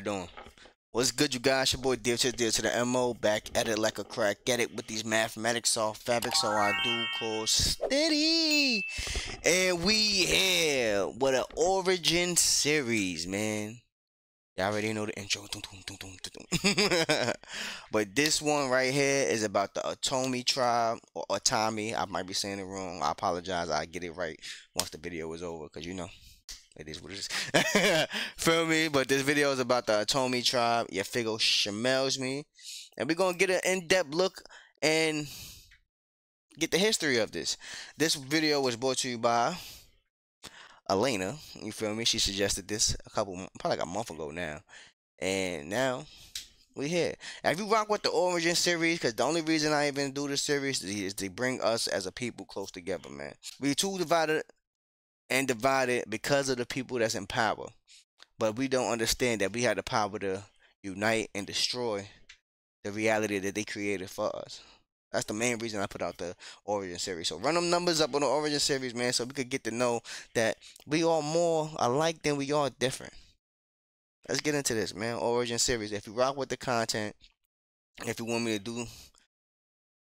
doing? What's good, you guys? Your boy Deal to the MO, back at it like a crack. Get it with these mathematics off fabric, so I do call steady. And we here with an origin series, man. Y'all already know the intro. Dun, dun, dun, dun, dun, dun. But this one right here is about the Otomí tribe, or Otomí. I might be saying it wrong. I apologize. I'll get it right once the video is over, because you know. It is what it is. Feel me? But this video is about the Otomí tribe. Your figure smells me. And we're going to get an in-depth look and get the history of this. This video was brought to you by Elena. You feel me? She suggested this probably like a month ago now. And now we here. Now, if you rock with the origin series, because the only reason I even do this series is to bring us as a people close together, man. We too divided and divided because of the people that's in power. But we don't understand that we have the power to unite and destroy the reality that they created for us. That's the main reason I put out the origin series. So run them numbers up on the origin series, man, so we could get to know that we are more alike than we are different. Let's get into this, man. Origin series. If you rock with the content, if you want me to do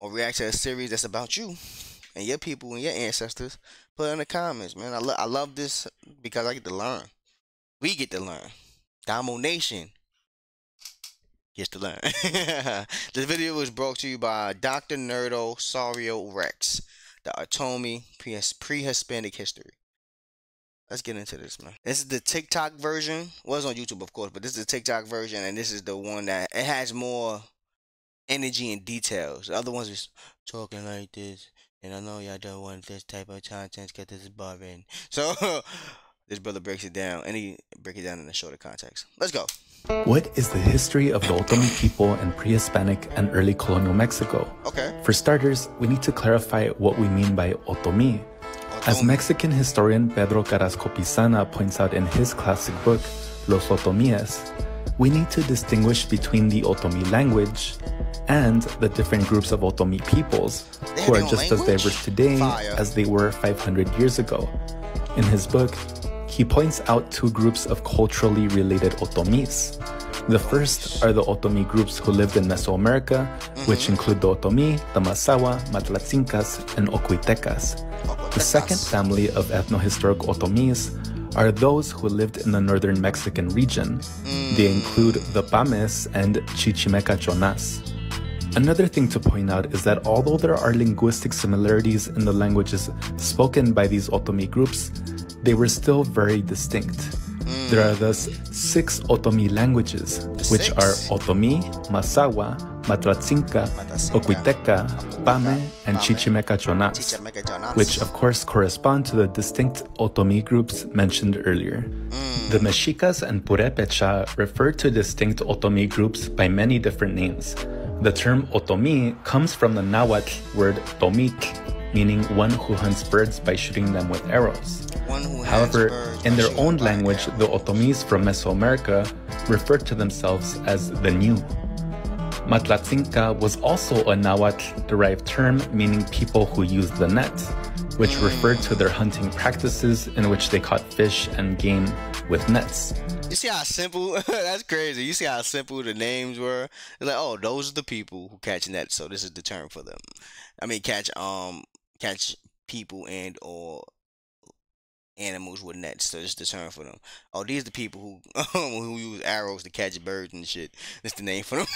or react to a series that's about you and your people and your ancestors, put it in the comments, man. I love this because I get to learn. We get to learn. Damo Nation gets to learn. This video was brought to you by Dr. Nerdo Sario Rex, the Otomí pre-Hispanic history. Let's get into this, man. This is the TikTok version. Well, it's on YouTube, of course, but this is the TikTok version, and this is the one that it has more energy and details. The other ones is talking like this. And I know y'all don't want this type of content because this is boring. So, this brother breaks it down. And he breaks it down in a shorter context. Let's go. What is the history of the Otomí people in pre-Hispanic and early colonial Mexico? Okay. For starters, we need to clarify what we mean by Otomí. As Mexican historian Pedro Carrasco Pisana points out in his classic book, Los Otomíes, we need to distinguish between the Otomí language and the different groups of Otomí peoples who are just as diverse today as they were 500 years ago. In his book, he points out two groups of culturally related Otomís. The first are the Otomí groups who lived in Mesoamerica, which include the Otomí, the Mazawa, Matlatzincas, and Ocuitecas. The second family of ethnohistoric Otomís are those who lived in the northern Mexican region. They include the Pames and Chichimecachonas. Another thing to point out is that although there are linguistic similarities in the languages spoken by these Otomí groups, they were still very distinct. There are thus 6 Otomí languages, which are Otomí, Mazawa, Matlatzinca, Ocuiteca, Pame, and Chichimecachonas, which of course correspond to the distinct Otomí groups mentioned earlier. The Mexicas and Purépecha refer to distinct Otomí groups by many different names. The term Otomí comes from the Nahuatl word tomit, meaning one who hunts birds by shooting them with arrows. However, in their own language, the Otomís from Mesoamerica refer to themselves as the New. Matlatzinca was also a Nahuatl-derived term meaning people who use the net, which referred to their hunting practices in which they caught fish and game with nets. You see how simple? That's crazy. You see how simple the names were? It's like, oh, those are the people who catch nets, so this is the term for them. I mean, catch people and or animals with nets, so it's the term for them. Oh, these are the people who use arrows to catch birds and shit. That's the name for them.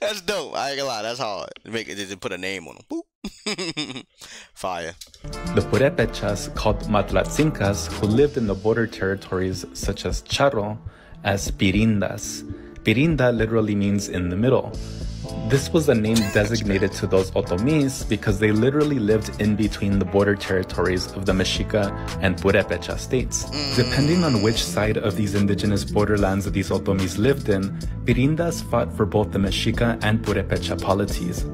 That's dope. I ain't gonna lie, that's hard to make it to put a name on them. Boop. Fire. The Purépechas called Matlatzincas, who lived in the border territories such as Charro, as Pirindas. Pirinda literally means in the middle. This was a name designated to those Otomís because they literally lived in between the border territories of the Mexica and Purépecha states. Depending on which side of these indigenous borderlands these Otomís lived in, Pirindas fought for both the Mexica and Purépecha polities.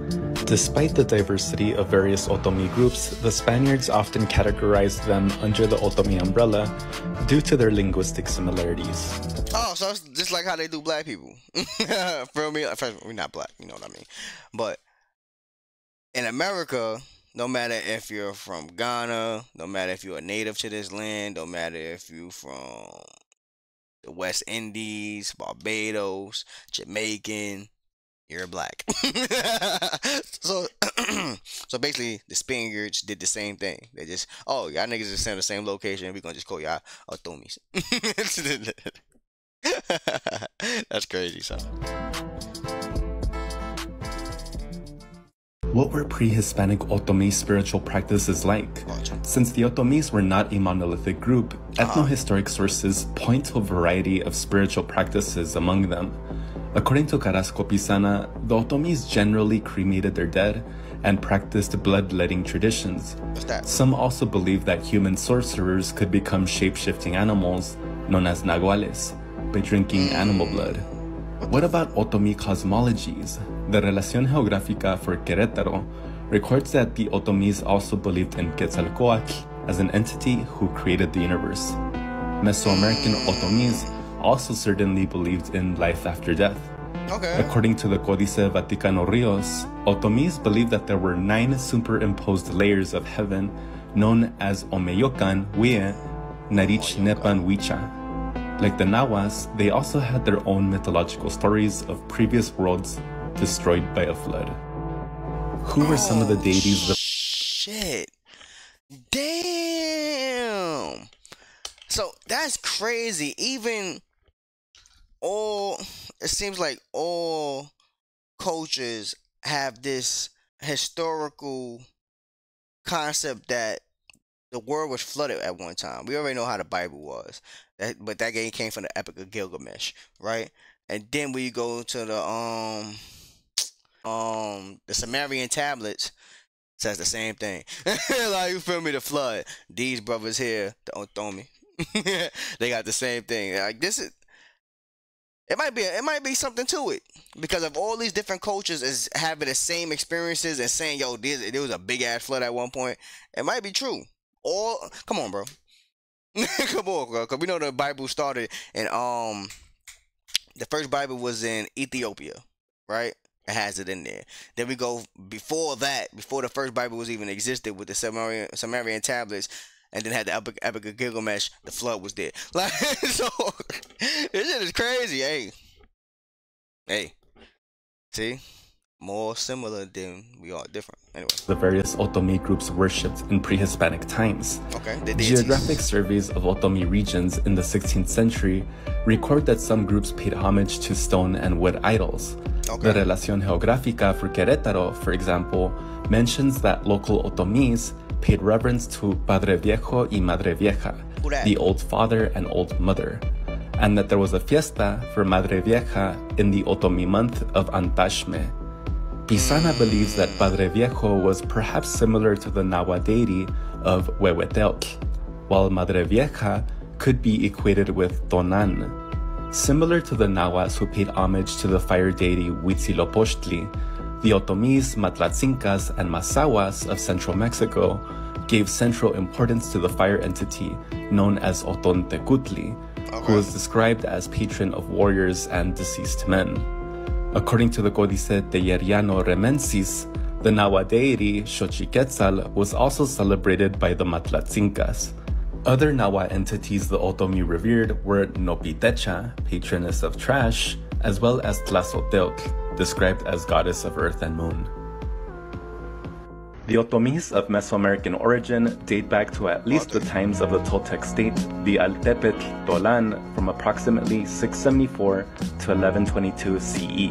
Despite the diversity of various Otomí groups, the Spaniards often categorized them under the Otomí umbrella due to their linguistic similarities. Oh, so it's just like how they do black people. For me, we're not black, you know what I mean? But in America, no matter if you're from Ghana, no matter if you're a native to this land, no matter if you're from the West Indies, Barbados, Jamaican, you're black. So so basically the Spaniards did the same thing. They just, oh, y'all niggas is in the same location, we're gonna just call y'all Otomis. That's crazy, son. What were pre-Hispanic Otomí spiritual practices like? Since the Otomís were not a monolithic group, ethnohistoric sources point to a variety of spiritual practices among them. According to Carrasco Pisana, the Otomís generally cremated their dead and practiced bloodletting traditions. What's that? Some also believe that human sorcerers could become shape-shifting animals, known as nahuales, by drinking animal blood. What about Otomí cosmologies? The Relación Geográfica for Querétaro records that the Otomís also believed in Quetzalcoatl as an entity who created the universe. Mesoamerican Otomís also certainly believed in life after death. Okay. According to the Códice Vaticano Rios, Otomís believed that there were 9 superimposed layers of heaven known as Omeyocan, Huie, Narich, Nepan, Huicha. Like the Nahuas, they also had their own mythological stories of previous worlds destroyed by a flood. Who were some of the deities that... Shit. Damn. So that's crazy. Even it seems like all cultures have this historical concept that the world was flooded at one time. We already know how the Bible was, but that game came from the Epic of Gilgamesh, right? And then when you go to the Sumerian tablets, says the same thing. Like, you feel me? The flood. These brothers here, the Otomí, they got the same thing. Like, this is. It might be something to it, because of all these different cultures is having the same experiences and saying, yo, there was a big ass flood at one point. It might be true. Or come on, bro. Come on, bro. Cause we know the Bible started in the first Bible was in Ethiopia, right? It has it in there. Then we go before that, before the first Bible was even existed, with the Sumerian tablets, and then had the Epic of Gilgamesh. The flood was there. Like, so this shit is crazy. Hey, see, more similar than we are different. Anyway, the various Otomí groups worshipped in pre-Hispanic times. Okay. Geographic surveys of Otomí regions in the 16th century record that some groups paid homage to stone and wood idols. Okay. The Relación Geográfica for Querétaro, for example, mentions that local Otomís paid reverence to Padre Viejo y Madre Vieja, the old father and old mother, and that there was a fiesta for Madre Vieja in the Otomí month of Antashme. Pisana believes that Padre Viejo was perhaps similar to the Nahua deity of Huehueteotl, while Madre Vieja could be equated with Tonan. Similar to the Nahuas who paid homage to the fire deity Huitzilopochtli, the Otomís, Matlatzincas, and Mazahuas of central Mexico gave central importance to the fire entity known as Otontecutli, who was described as patron of warriors and deceased men. According to the Códice Teyeriano Remensis, the Nahua deity Xochiquetzal was also celebrated by the Matlatzincas. Other Nahua entities the Otomí revered were Nopitecha, patroness of trash, as well as Tlazoteotl, described as goddess of earth and moon. The Otomís of Mesoamerican origin date back to at least the times of the Toltec state, the Altepetl Tolan, from approximately 674 to 1122 CE.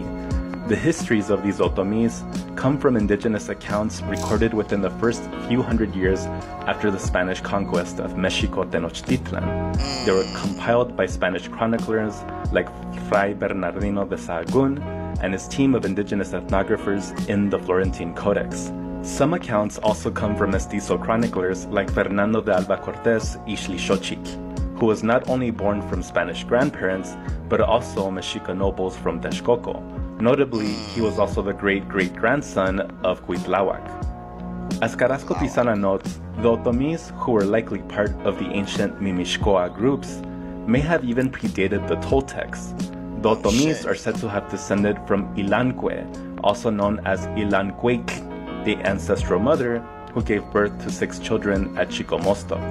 The histories of these Otomís come from indigenous accounts recorded within the first few hundred years after the Spanish conquest of Mexico Tenochtitlan. They were compiled by Spanish chroniclers like Fray Bernardino de Sahagún and his team of indigenous ethnographers in the Florentine Codex. Some accounts also come from mestizo chroniclers like Fernando de Alba Cortés Ixtlixochitl, who was not only born from Spanish grandparents, but also Mexica nobles from Texcoco. Notably, he was also the great-great-grandson of Cuitláhuac. As Carrasco Pisana notes, the Otomís, who were likely part of the ancient Mimixcoa groups, may have even predated the Toltecs. The Otomís are said to have descended from Ilanque, also known as Ilanqueitl, the ancestral mother who gave birth to 6 children at Chicomostoc.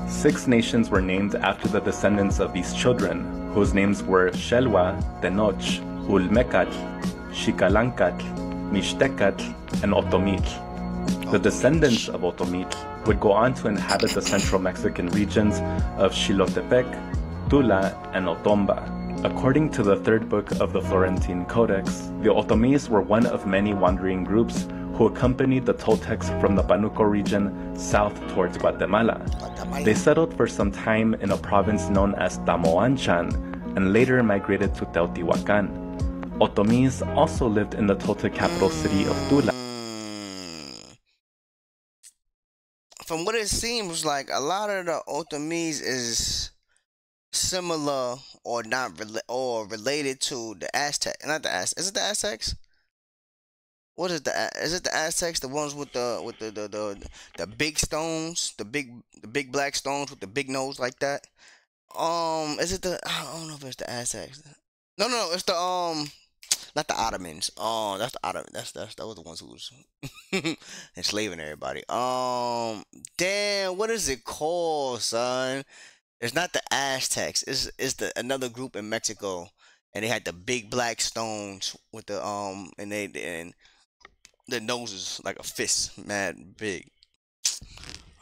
6 nations were named after the descendants of these children, whose names were Xelwa, Tenoch, Ulmecatl, Xicalancatl, Mixtecatl, and Otomí. The descendants of Otomí would go on to inhabit the central Mexican regions of Xilotepec, Tula, and Otomba. According to the third book of the Florentine Codex, the Otomís were one of many wandering groups who accompanied the Toltecs from the Panuco region south towards Guatemala. They settled for some time in a province known as Tamoanchan and later migrated to Teotihuacan. Otomís also lived in the Toltec capital city of Tula. From what it seems like, a lot of the Otomís is similar or not related to the Aztec. Not the Aztec. Is it the Aztecs? What is is it the Aztecs? The ones with the big stones, the big black stones with the big nose like that. Is it the? I don't know if it's the Aztecs. No, it's the not the Ottomans. Oh, that's the Ottomans. Those were the ones who was enslaving everybody. Damn, what is it called, son? It's not the Aztecs. It's the another group in Mexico, and they had the big black stones with the and the nose is like a fist, mad big.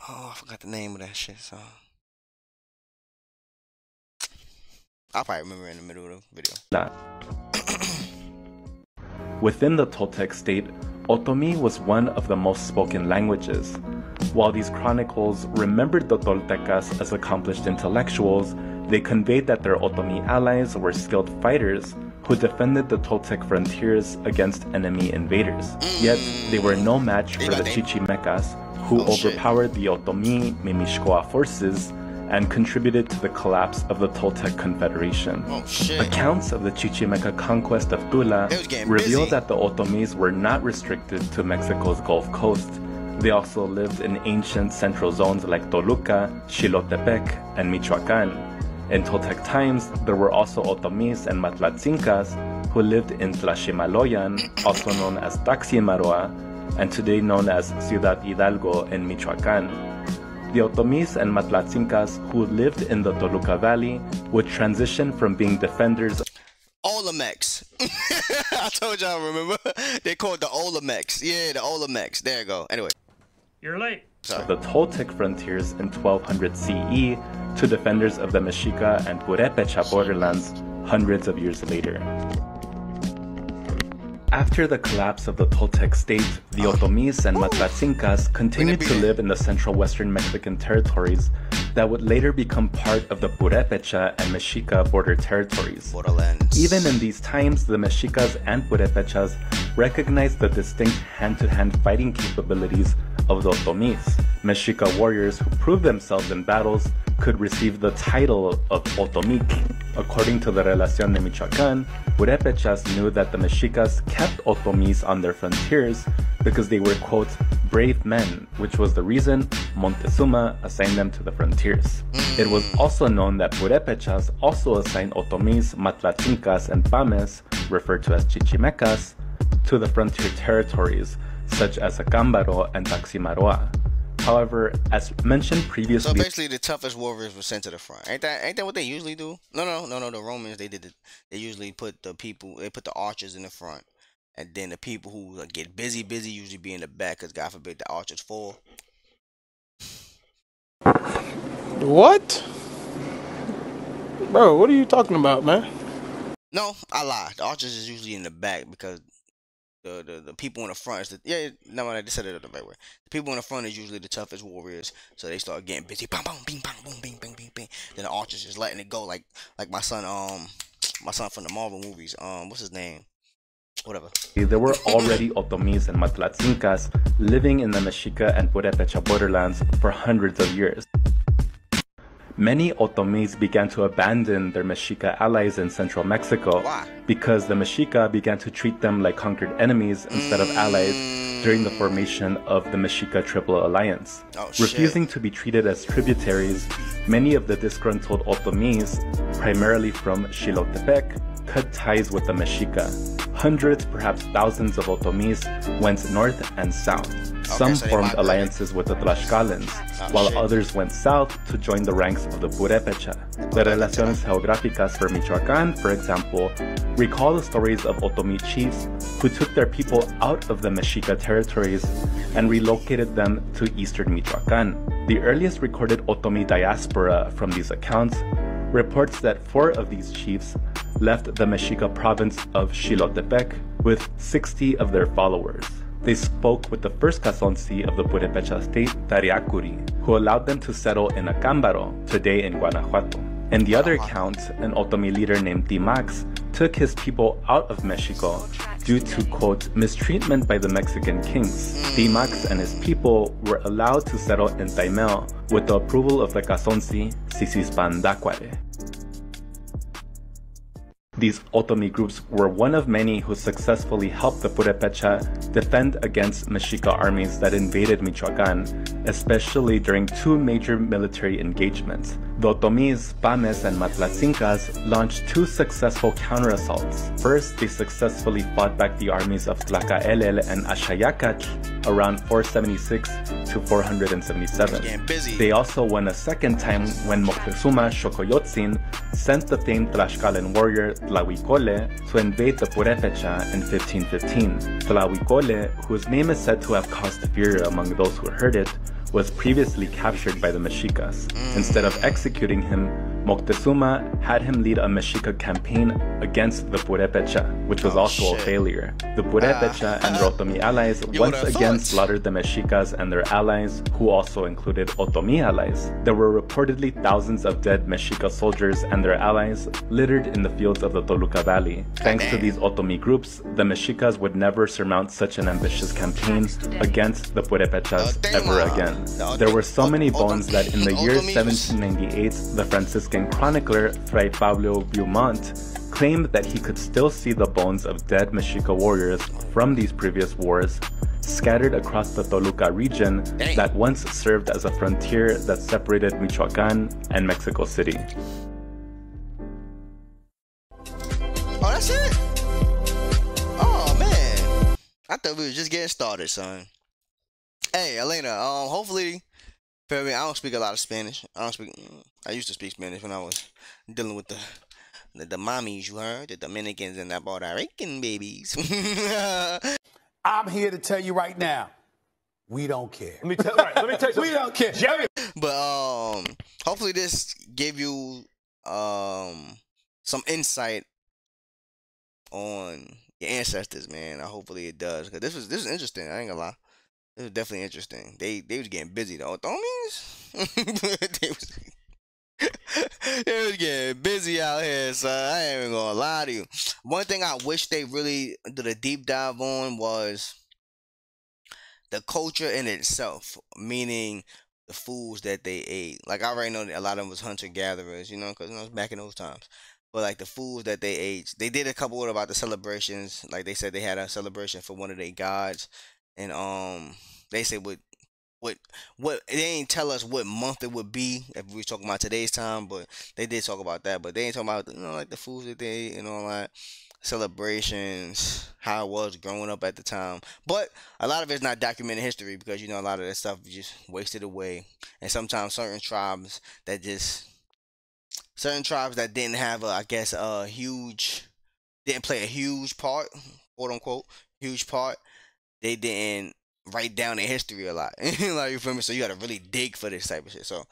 Oh, I forgot the name of that shit, son. I'll probably remember in the middle of the video. Within the Toltec state, Otomí was one of the most spoken languages. While these chronicles remembered the Toltecas as accomplished intellectuals, they conveyed that their Otomí allies were skilled fighters who defended the Toltec frontiers against enemy invaders. Yet, they were no match for the Chichimecas, who overpowered the Otomí Mimixcoa forces and contributed to the collapse of the Toltec Confederation. Accounts of the Chichimeca conquest of Tula reveal that the Otomís were not restricted to Mexico's Gulf Coast. They also lived in ancient central zones like Toluca, Xilotepec, and Michoacán. In Toltec times, there were also Otomís and Matlatzincas who lived in Tlaximaloyan, also known as Taximaroa, and today known as Ciudad Hidalgo in Michoacán. The Otomís and Matlatzincas who lived in the Toluca Valley would transition from being defenders. Olamecs. I told y'all, remember? They called the Olamecs. Yeah, the Olamecs. There you go. Anyway. You're late. Sorry. The Toltec frontiers in 1200 CE to defenders of the Mexica and Purepecha borderlands hundreds of years later. After the collapse of the Toltec state, the Otomís and Matlatzincas continued to live in the central western Mexican territories that would later become part of the Purepecha and Mexica border territories. Even in these times, the Mexicas and Purepechas recognized the distinct hand-to-hand fighting capabilities of the Otomís. Mexica warriors who proved themselves in battles could receive the title of Otomí. According to the Relación de Michoacán, Purepechas knew that the Mexicas kept Otomís on their frontiers because they were, quote, brave men, which was the reason Montezuma assigned them to the frontiers. It was also known that Purepechas also assigned Otomís, Matlatzincas, and Pames, referred to as Chichimecas, to the frontier territories, such as Acámbaro and Taximaroa. However, as mentioned previously, so basically the toughest warriors were sent to the front. Ain't that what they usually do? No. The Romans, they usually put the archers in the front, and then the people who get busy usually be in the back, because God forbid the archers fall. What? Bro, what are you talking about, man? No, I lied. The archers is usually in the back because the people in the front is I just said it the right way. The people in the front is usually the toughest warriors, so they start getting busy. Bang, bang, bing, bang, boom, bing, bing, bing, bing. Then the archers just letting it go, like my son from the Marvel movies. What's his name? Whatever. There were already Otomís and Matlatzincas living in the Mexica and Purepecha borderlands for hundreds of years. Many Otomís began to abandon their Mexica allies in central Mexico. Why? Because the Mexica began to treat them like conquered enemies instead of allies during the formation of the Mexica Triple Alliance. Refusing to be treated as tributaries, many of the disgruntled Otomís, primarily from Xilotepec, cut ties with the Mexica. Hundreds, perhaps thousands of Otomís went north and south. Some formed alliances with the Tlaxcalans, while others went south to join the ranks of the Purepecha. The Relaciones Geográficas for Michoacán, for example, recall the stories of Otomí chiefs who took their people out of the Mexica territories and relocated them to eastern Michoacán. The earliest recorded Otomí diaspora from these accounts reports that 4 of these chiefs left the Mexica province of Xilotepec with 60 of their followers. They spoke with the first Casonci of the Purepecha state, Tariacuri, who allowed them to settle in Acámbaro, today in Guanajuato. In the other account, an Otomí leader named Dimax took his people out of Mexico due to, quote, mistreatment by the Mexican kings. Dimax and his people were allowed to settle in Taimeo with the approval of the Casonci Sisispan Dacuare. These Otomí groups were one of many who successfully helped the Purepecha defend against Mexica armies that invaded Michoacán, especially during 2 major military engagements. The Otomís, Pames, and Matlatzincas launched 2 successful counterassaults. First, they successfully fought back the armies of Tlacaelel and Axayacatl around 476 to 477. They also won a second time when Moctezuma Xocoyotzin sent the famed Tlaxcalan warrior Tlahuicole to invade the Purepecha in 1515. Tlahuicole, whose name is said to have caused fear among those who heard it, was previously captured by the Mexicas. Instead of executing him, Moctezuma had him lead a Mexica campaign against the Purepecha, which was also a failure. The Purepecha and their Otomí allies once again slaughtered the Mexicas and their allies, who also included Otomí allies. There were reportedly thousands of dead Mexica soldiers and their allies littered in the fields of the Toluca Valley. Thanks to these Otomí groups, the Mexicas would never surmount such an ambitious campaign against the Purepechas ever again. There were so many bones that in the year 1798, the Franciscan chronicler Fray Pablo Beaumont claimed that he could still see the bones of dead Mexica warriors from these previous wars scattered across the Toluca region that once served as a frontier that separated Michoacán and Mexico City. Oh, that's it? Oh, man. I thought we were just getting started, son. Hey, Elena, hopefully, I don't speak a lot of Spanish. I used to speak Spanish when I was dealing with the mommies, you heard? The Dominicans and the Puerto Rican babies. I'm here to tell you right now, we don't care. Let me tell you something. We don't care. Jerry. But hopefully this gave you some insight on your ancestors, man. Hopefully it does, cause this is interesting. I ain't gonna lie. It was definitely interesting. They was getting busy though. Otomís? they was getting busy out here, son. I ain't even gonna lie to you. One thing I wish they really did a deep dive on was the culture in itself, meaning the foods that they ate. Like, I already know that a lot of them was hunter-gatherers, you know, because it was back in those times. But like the foods that they ate, they did a couple about the celebrations. Like they said they had a celebration for one of their gods. And they say what they ain't tell us what month it would be if we was talking about today's time, but they did talk about that. But they ain't talking about, you know, like the foods that they ate and all that, celebrations, how it was growing up at the time. But a lot of it's not documented history because, you know, a lot of that stuff just wasted away. And sometimes certain tribes that didn't have didn't play a huge part, quote unquote, huge part. They didn't write down their history a lot. Like, you feel me? So you gotta really dig for this type of shit. So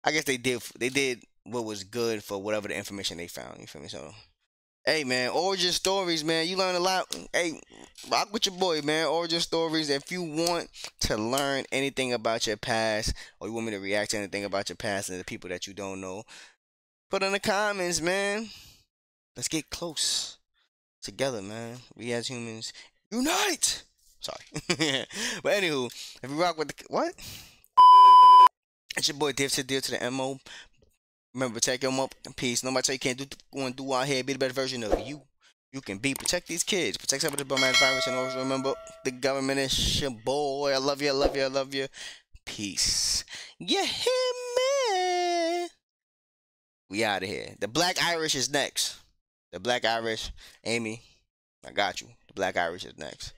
I guess they did what was good for whatever the information they found. You feel me? So hey, man, origin stories, man. You learn a lot. Hey, rock with your boy, man. Origin stories. If you want to learn anything about your past, or you want me to react to anything about your past and the people that you don't know, put in the comments, man. Let's get close together, man. We as humans unite. Sorry. But anywho, if you rock with the what? It's your boy Dave to deal to the MO. Remember, protect your up in peace. Nobody tell you can't do out here. Be the better version of you. You can be. Protect these kids. Protect some of the bum-ass virus. And always remember, the government is your boy. I love you. I love you. I love you. Peace. You hear me? We out of here. The Black Irish is next. The Black Irish, Amy, I got you. The Black Irish is next.